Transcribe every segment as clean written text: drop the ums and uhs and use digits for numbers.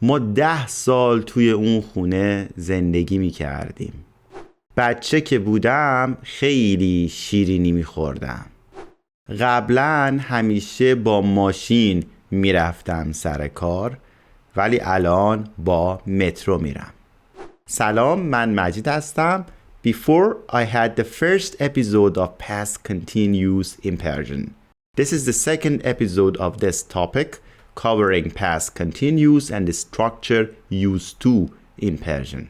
ما 10 سال توی اون خونه زندگی می کردیم. بچه که بودم خیلی شیرینی می خوردم. قبلا همیشه با ماشین می رفتم سر کار، ولی الان با مترو میرم. سلام، من مجید هستم. Before I had the first episode of past continuous in Persian. This is the second episode of this topic covering past continuous and the structure used to in Persian.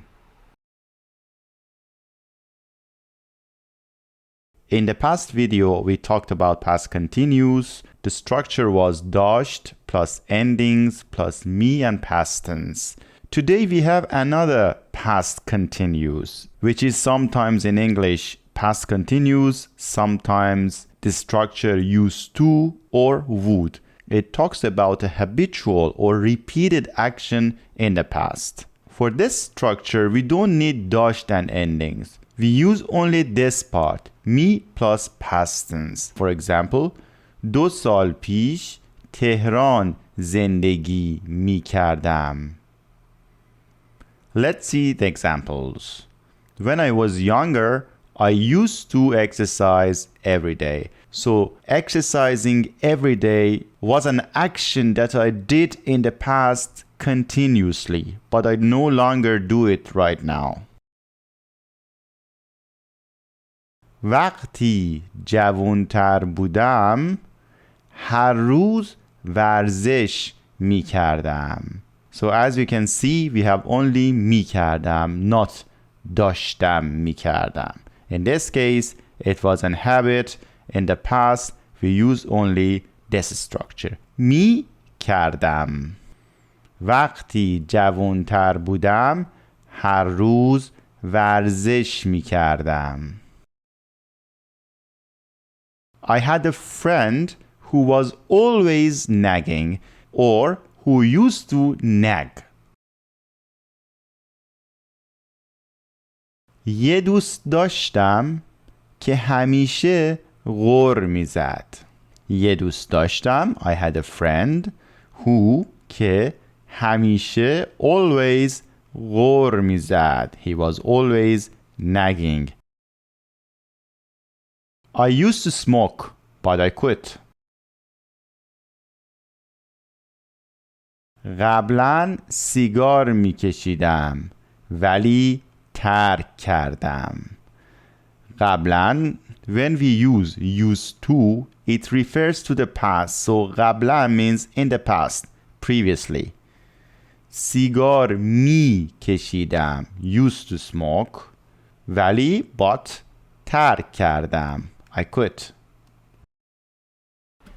In the past video, we talked about past continuous. The structure was dashed plus endings plus me and past tense. Today we have another past continuous, which is sometimes in English past continuous, sometimes the structure used to or would. It talks about a habitual or repeated action in the past. For this structure, we don't need dashed and endings. We use only this part, me plus past tense. For example, 2 سال پیش تهران زندگی می کردم. Let's see the examples. When I was younger, I used to exercise every day. So exercising every day was an action that I did in the past continuously, but I no longer do it right now. وقتی جوان‌تر بودم هر روز ورزش می کردم. So as you can see, we have only می کردم, not داشتم می کردم. In this case, it was an habit. In the past, we use only this structure. می کردم. وقتی جوان‌تر بودم هر روز ورزش می کردم. I had a friend who was always nagging or who used to nag. یه دوست داشتم که همیشه غر میزد. یه دوست داشتم I had a friend who که همیشه always غر میزد. He was always nagging. I used to smoke, but I quit. قبلا سیگار میکشیدم ولی ترک کردم. قبلا, when we use used to, it refers to the past. So قبلا means in the past, previously. سیگار میکشیدم used to smoke ولی but ترک کردم. I quit.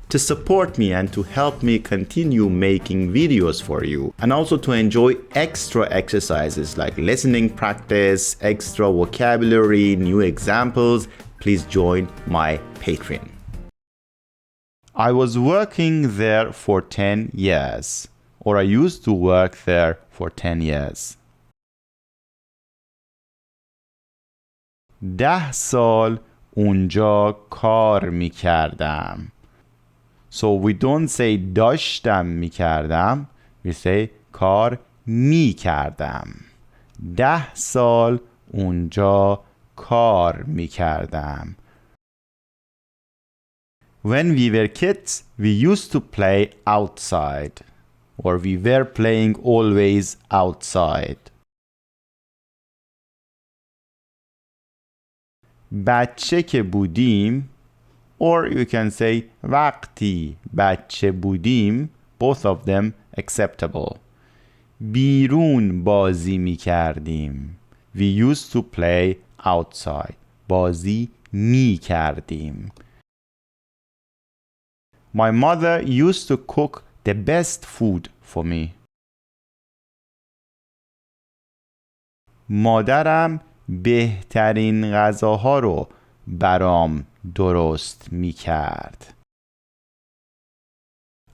To support me and to help me continue making videos for you, and also to enjoy extra exercises like listening practice, extra vocabulary, new examples, please join my Patreon. I was working there for 10 years, or I used to work there for 10 years. 10 سال اونجا کار می کردم. So we don't say داشتم می کردم. We say کار می کردم. 10 سال اونجا کار می کردم. When we were kids, we used to play outside. Or we were playing always outside. بچه که بودیم, or you can say وقتی بچه بودیم, both of them acceptable. بیرون بازی می کردیم. We used to play outside. بازی می کردیم. My mother used to cook the best food for me. مادرم بهترین غذاها رو برام درست می کرد.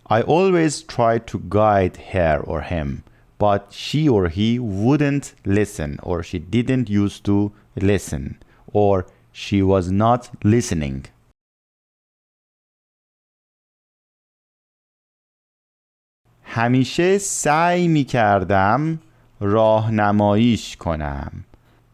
I always tried to guide her or him, but she or he wouldn't listen, or she didn't used to listen, or she was not listening. همیشه سعی می کردم راهنماییش کنم.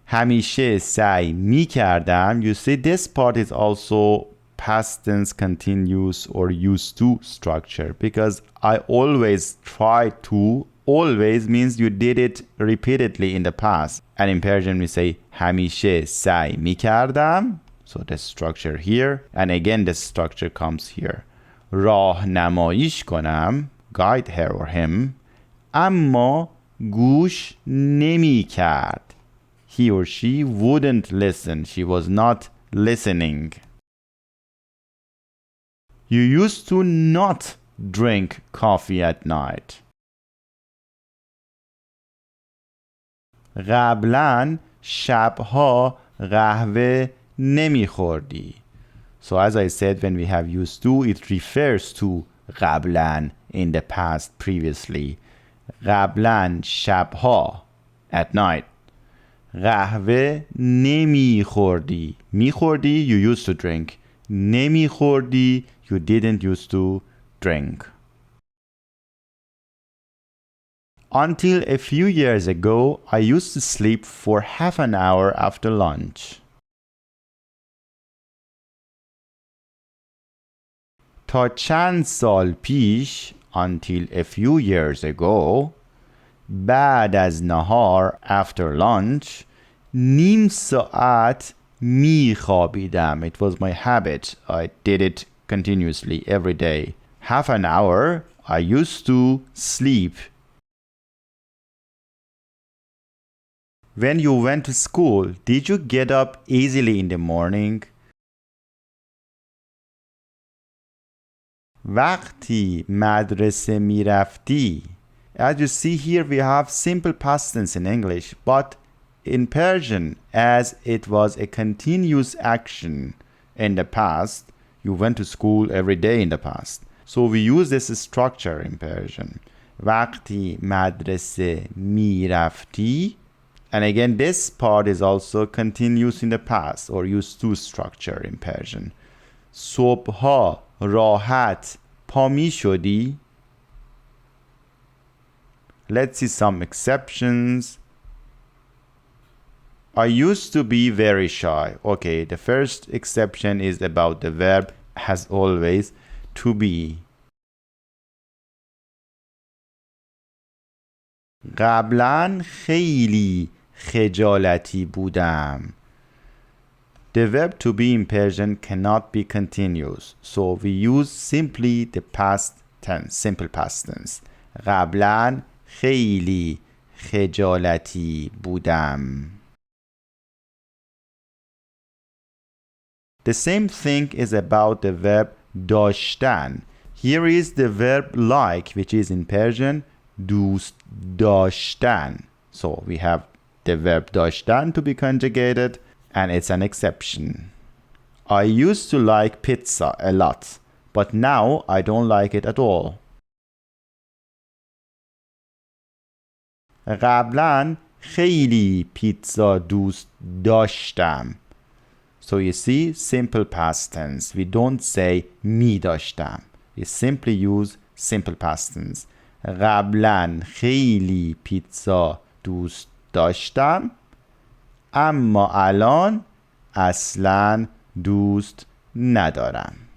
همیشه سعی می کردم. You see this part is also past tense continuous or used to structure because I always try to. Always means you did it repeatedly in the past. And in Persian we say همیشه سعی می کردم. So the structure here. And again the structure comes here. راهنماییش کنم. Guide her or him. اما گوش نمی کرد. He or she wouldn't listen. She was not listening. You used to not drink coffee at night. قبلا شبها قهوه نمی خوردی. So as I said, when we have used to, it refers to قبلا in the past previously. قبلا شبها at night. قهوه نمی خوردی. می خوردی you used to drink. نمی خوردی you didn't used to drink. Until a few years ago, I used to sleep for half an hour after lunch. تا چند سال پیش until a few years ago بعد از نهار after lunch نیم ساعت می خوابیدم. It was my habit. I did it continuously every day. Half an hour I used to sleep. When you went to school, did you get up easily in the morning? وقتی مدرسه می رفتی. As you see here, we have simple past tense in English, but in Persian, as it was a continuous action in the past, you went to school every day in the past. So we use this structure in Persian. وقتی مدرسه می رفتی. And again, this part is also continuous in the past or used to structure in Persian. صبحها راحت پا می شدی. Let's see some exceptions. I used to be very shy. Okay, the first exception is about the verb, as always, to be. قبلا خیلی خجالتی بودم. The verb to be in Persian cannot be continuous, so we use simply the past tense, simple past tense. قبلا خیلی خجالتی بودم. The same thing is about the verb داشتن. Here is the verb like, which is in Persian دوست داشتن. So we have the verb داشتن to be conjugated, and it's an exception. I used to like pizza a lot, but now I don't like it at all. قبلا خیلی پیتزا دوست داشتم. So you see, simple past tense. We don't say می داشتم. We simply use simple past tense. قبلا خیلی پیتزا دوست داشتم اما الان اصلا دوست ندارم.